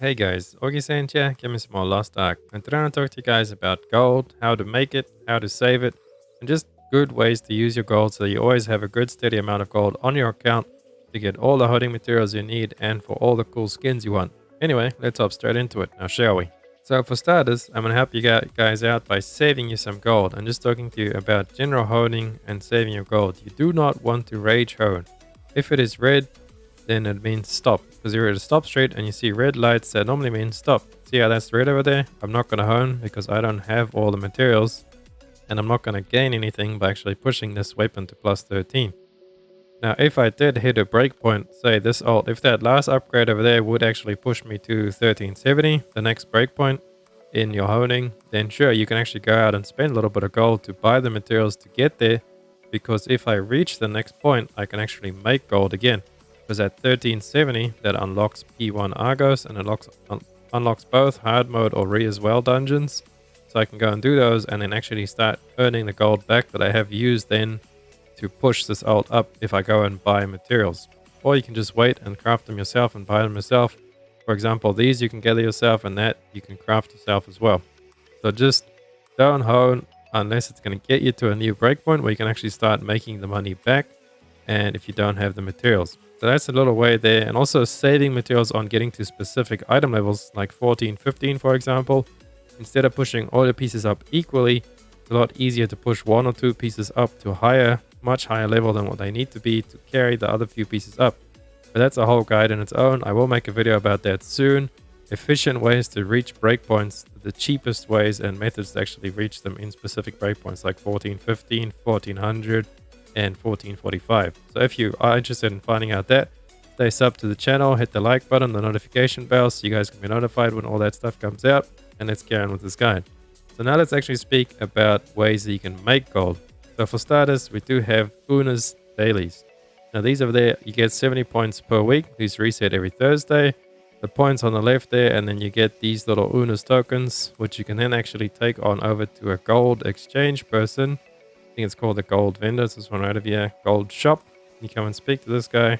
Hey guys, Augiesaint here, give me some more Lost Ark. And today I want to talk to you guys about gold, how to make it, how to save it, and just good ways to use your gold so you always have a good steady amount of gold on your account to get all the hoarding materials you need and for all the cool skins you want. Anyway, let's hop straight into it, now shall we? So for starters, I'm going to help you guys out by saving you some gold. I'm just talking to you about general hoarding and saving your gold. You do not want to rage hoard. If it is red, then it means stop, because you're at a stop street and you see red lights, that normally means stop. See how that's red over there? I'm not going to hone because I don't have all the materials, and I'm not going to gain anything by actually pushing this weapon to plus 13. Now if I did hit a breakpoint, say this ult, if that last upgrade over there would actually push me to 1370, the next breakpoint in your honing, then sure, you can actually go out and spend a little bit of gold to buy the materials to get there, because if I reach the next point, I can actually make gold again. Because at 1370, that unlocks P1 Argos and unlocks both hard mode or re as well dungeons. So I can go and do those and then actually start earning the gold back that I have used then to push this ult up if I go and buy materials. Or you can just wait and craft them yourself and buy them yourself. For example, these you can gather yourself, and that you can craft yourself as well. So just don't hone unless it's going to get you to a new breakpoint where you can actually start making the money back, and if you don't have the materials. So that's a little way there, and also saving materials on getting to specific item levels like 14, 15 for example. Instead of pushing all the pieces up equally, it's a lot easier to push one or two pieces up to a higher, much higher level than what they need to be to carry the other few pieces up. But that's a whole guide in its own. I will make a video about that soon. Efficient ways to reach breakpoints, the cheapest ways and methods to actually reach them in specific breakpoints like 1415, 1400 and 1445. So if you are interested in finding out that, stay sub to the channel, hit the like button, the notification bell, so you guys can be notified when all that stuff comes out, and let's carry on with this guide. So now let's actually speak about ways that you can make gold. So for starters, we do have Una's dailies. Now these over there, you get 70 points per week. These reset every Thursday. The points on the left there, and then you get these little Una's tokens, which you can then actually take on over to a gold exchange person. I think it's called the gold vendor. This one right over here, gold shop. You come and speak to this guy,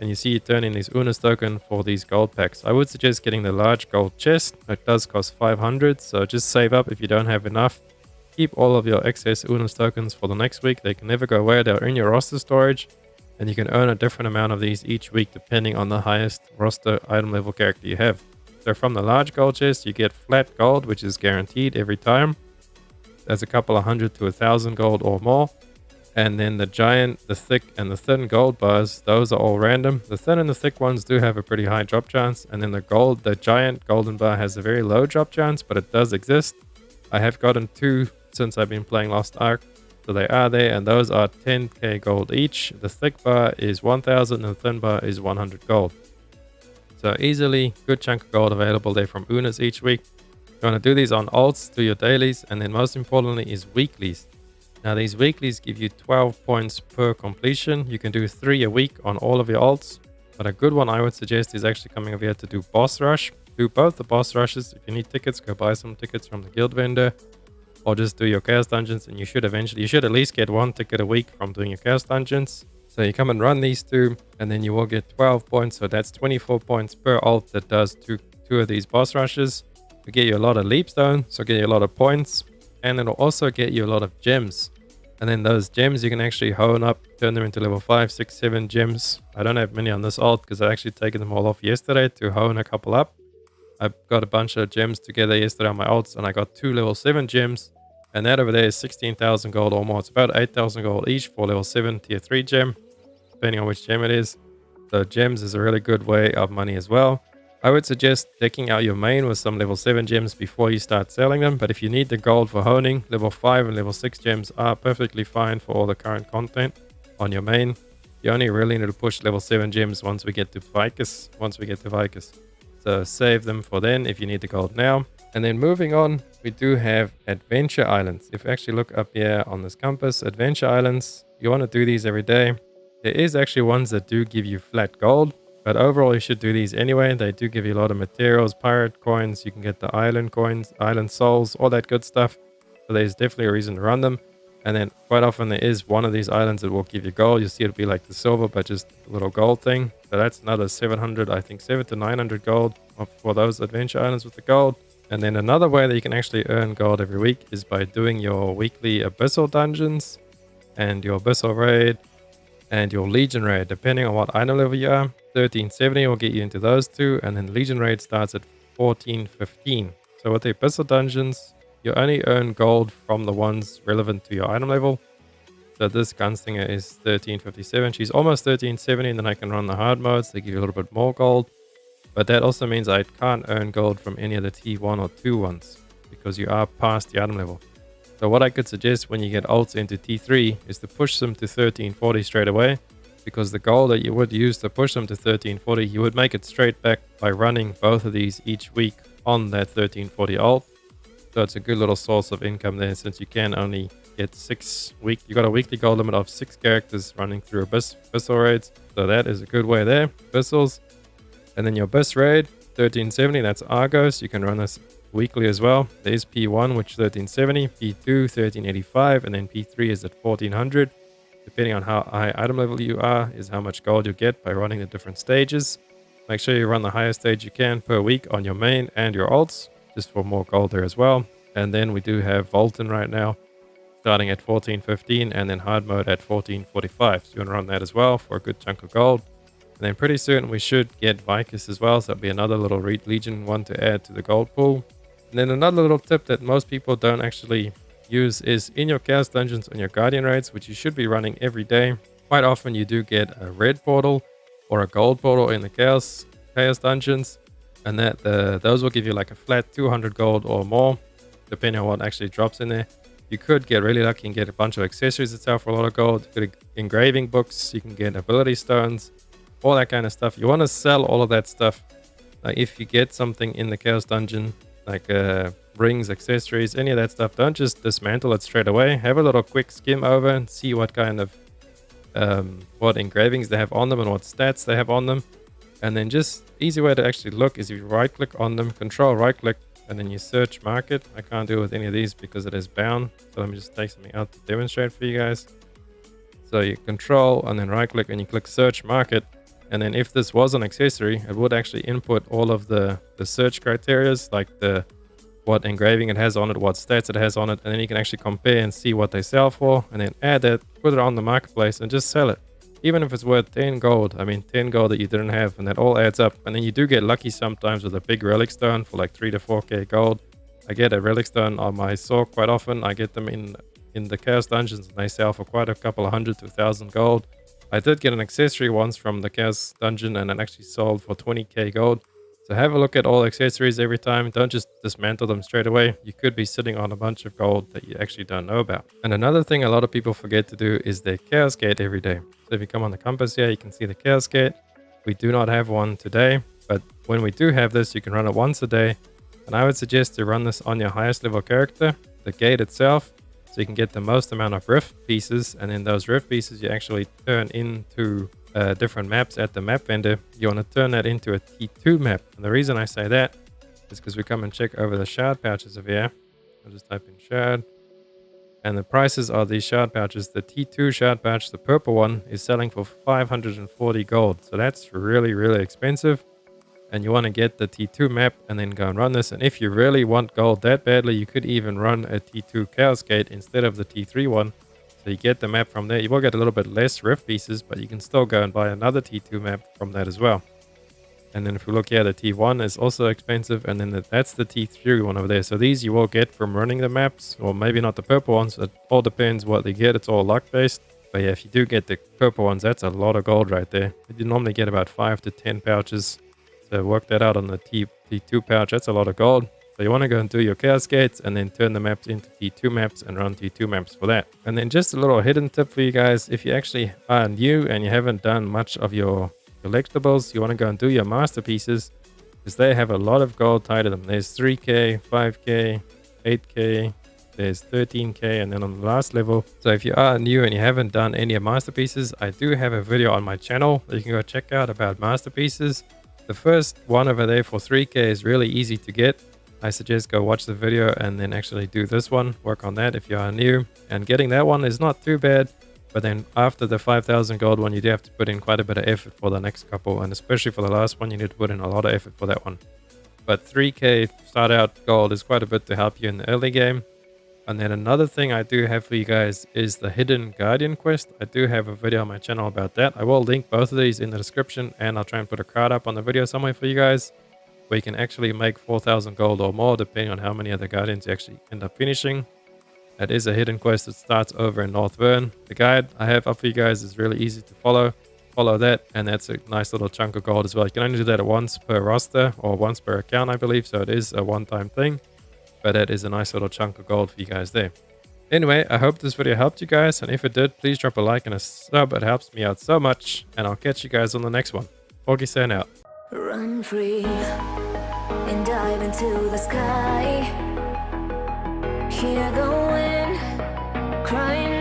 and you see you turn in these Una's token for these gold packs. I would suggest getting the large gold chest. It does cost 500, so just save up if you don't have enough. Keep all of your excess Una's tokens for the next week. They can never go away. They're in your roster storage, and you can earn a different amount of these each week depending on the highest roster item level character you have. So from the large gold chest, you get flat gold, which is guaranteed every time. There's a couple of 100 to 1,000 gold or more. And then the giant, the thick, and the thin gold bars, those are all random. The thin and the thick ones do have a pretty high drop chance. And then the giant golden bar has a very low drop chance, but it does exist. I have gotten 2 since I've been playing Lost Ark. So they are there, and those are 10k gold each. The thick bar is 1,000 and the thin bar is 100 gold. So easily, good chunk of gold available there from Una's each week. You want to do these on alts, do your dailies, and then most importantly is weeklies. Now these weeklies give you 12 points per completion. You can do 3 a week on all of your alts, but a good one I would suggest is actually coming over here to do boss rush. Do both the boss rushes. If you need tickets, go buy some tickets from the guild vendor, or just do your chaos dungeons, and you should at least get 1 ticket a week from doing your chaos dungeons. So you come and run these 2, and then you will get 12 points. So that's 24 points per alt that does two of these boss rushes. It'll get you a lot of leapstone, so get you a lot of points, and it'll also get you a lot of gems. And then those gems you can actually hone up, turn them into level 5, 6, 7 gems. I don't have many on this alt because I actually taken them all off yesterday to hone a couple up. I got a bunch of gems together yesterday on my alts, and I got 2 level 7 gems. And that over there is 16,000 gold or more. It's about 8,000 gold each for level 7 tier 3 gem, depending on which gem it is. So gems is a really good way of money as well. I would suggest checking out your main with some level 7 gems before you start selling them. But if you need the gold for honing, level 5 and level 6 gems are perfectly fine for all the current content on your main. You only really need to push level 7 gems once we get to Vicus. So save them for then if you need the gold now. And then moving on, we do have Adventure Islands. If you actually look up here on this compass, Adventure Islands, you want to do these every day. There is actually ones that do give you flat gold. But overall, you should do these anyway. They do give you a lot of materials, pirate coins. You can get the island coins, island souls, all that good stuff. So there's definitely a reason to run them. And then quite often there is one of these islands that will give you gold. You see it'll be like the silver, but just a little gold thing. So that's another 700, I think 7 to 900 gold for those adventure items with the gold. And then another way that you can actually earn gold every week is by doing your weekly abyssal dungeons and your abyssal raid and your legion raid, depending on what item level you are. 1370 will get you into those two, and then legion raid starts at 1415. So with the abyssal dungeons, you only earn gold from the ones relevant to your item level. So this gunslinger is 1357. She's almost 1370, and then I can run the hard modes. They give you a little bit more gold. But that also means I can't earn gold from any of the T1 or 2 ones because you are past the item level. So what I could suggest when you get ults into T3 is to push them to 1340 straight away, because the gold that you would use to push them to 1340, you would make it straight back by running both of these each week on that 1340 ult. So it's a good little source of income there, since you can only get you got a weekly gold limit of 6 characters running through abyssal raids. So that is a good way there. Abyssals. And then your abyss raid, 1370, that's Argos. You can run this weekly as well. There's P1, which is 1370, P2, 1385, and then P3 is at 1400. Depending on how high item level you are, is how much gold you get by running the different stages. Make sure you run the highest stage you can per week on your main and your ults, just for more gold there as well. And then we do have Volton right now, starting at 1415, and then hard mode at 1445. So you want to run that as well for a good chunk of gold. And then pretty soon we should get Vicus as well, so that'll be another little Legion one to add to the gold pool. And then another little tip that most people don't actually use is in your Chaos Dungeons on your Guardian raids, which you should be running every day. Quite often you do get a red portal or a gold portal in the Chaos Dungeons, and those will give you like a flat 200 gold or more, depending on what actually drops in there. You could get really lucky and get a bunch of accessories itself for a lot of gold. You could get engraving books, you can get ability stones, all that kind of stuff. You want to sell all of that stuff. Like if you get something in the Chaos Dungeon, like rings, accessories, any of that stuff, don't just dismantle it straight away. Have a little quick skim over and see what kind of what engravings they have on them and what stats they have on them. And then just easy way to actually look is if you right click on them, control right click, and then you search market. I can't do it with any of these because it is bound. So let me just take something out to demonstrate for you guys. So you control and then right click and you click search market. And then if this was an accessory, it would actually input all of the search criterias, like what engraving it has on it, what stats it has on it, and then you can actually compare and see what they sell for, and then add it, put it on the marketplace, and just sell it. Even if it's worth 10 gold, I mean 10 gold that you didn't have, and that all adds up. And then you do get lucky sometimes with a big relic stone for like 3 to 4k gold. I get a relic stone on my sword quite often. I get them in the Chaos Dungeons, and they sell for quite a couple of 100 to 1,000 gold. I did get an accessory once from the Chaos Dungeon, and it actually sold for 20k gold. So have a look at all accessories every time. Don't just dismantle them straight away. You could be sitting on a bunch of gold that you actually don't know about. And another thing a lot of people forget to do is their Chaos Gate every day. So if you come on the compass here, you can see the Chaos Gate. We do not have one today, but when we do have this, you can run it once a day. And I would suggest to run this on your highest level character, the gate itself, so you can get the most amount of rift pieces, and then those rift pieces you actually turn into different maps at the map vendor. You want to turn that into a T2 map. And the reason I say that is because we come and check over the shard pouches over here. I'll just type in shard. And the prices of these shard pouches, the T2 shard pouch, the purple one, is selling for 540 gold. So that's really, really expensive. And you want to get the T2 map and then go and run this. And if you really want gold that badly, you could even run a T2 Chaos Gate instead of the T3 one. So you get the map from there. You will get a little bit less rift pieces, but you can still go and buy another T2 map from that as well. And then if we look here, the T1 is also expensive, and then that's the T3 one over there. So these you will get from running the maps, or maybe not the purple ones. It all depends what they get. It's all luck based. But yeah, if you do get the purple ones, that's a lot of gold right there. You normally get about 5 to 10 pouches. So work that out on the T2 pouch. That's a lot of gold. So you want to go and do your Chaos Gates and then turn the maps into T2 maps and run T2 maps for that. And then just a little hidden tip for you guys. If you actually are new and you haven't done much of your collectibles, you want to go and do your masterpieces, because they have a lot of gold tied to them. There's 3k, 5k, 8k, there's 13k, and then on the last level. So if you are new and you haven't done any of masterpieces, I do have a video on my channel that you can go check out about masterpieces. The first one over there for 3k is really easy to get. I suggest go watch the video and then actually do this one, work on that if you are new. And getting that one is not too bad. But then after the 5,000 gold one, you do have to put in quite a bit of effort for the next couple. And especially for the last one, you need to put in a lot of effort for that one. But 3k start out gold is quite a bit to help you in the early game. And then another thing I do have for you guys is the Hidden Guardian quest. I do have a video on my channel about that. I will link both of these in the description, and I'll try and put a card up on the video somewhere for you guys, where you can actually make 4,000 gold or more depending on how many of the Guardians you actually end up finishing. That is a hidden quest that starts over in North Vern. The guide I have up for you guys is really easy to follow. Follow that, and that's a nice little chunk of gold as well. You can only do that once per roster or once per account, I believe, so it is a one-time thing. But that is a nice little chunk of gold for you guys there. Anyway, I hope this video helped you guys, and if it did, please drop a like and a sub. It helps me out so much, and I'll catch you guys on the next one. Augiesaint out. Run free and dive into the sky. Hear the wind crying